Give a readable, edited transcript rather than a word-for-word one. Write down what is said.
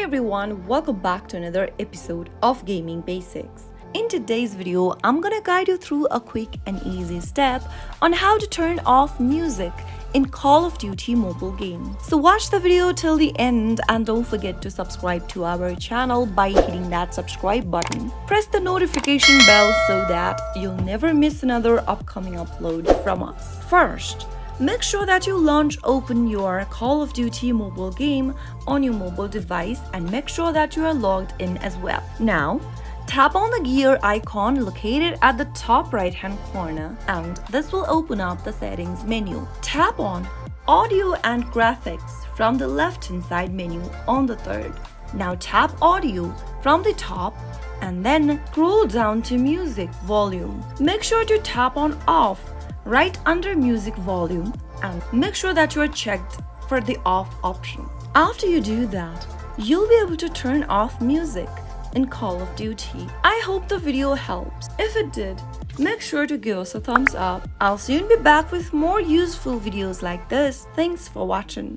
everyone, welcome back to another episode of Gaming Basics. In today's video, I'm gonna guide you through a quick and easy step on how to turn off music in Call of Duty mobile game. So watch the video till the end and don't forget to subscribe to our channel by hitting that subscribe button. Press the notification bell so that you'll never miss another upcoming upload from us. First, make sure that you open your Call of Duty mobile game on your mobile device and make sure that you are logged in as well. Now, tap on the gear icon located at the top right hand corner and this will open up the settings menu. Tap on Audio and Graphics from the left hand side menu on the third. Now tap Audio from the top and then scroll down to Music Volume. Make sure to tap on Off right under Music Volume and make sure that you are checked for the Off option. After you do that, you'll be able to turn off music in Call of Duty. I hope the video helps. If it did, make sure to give us a thumbs up. I'll soon be back with more useful videos like this. Thanks for watching.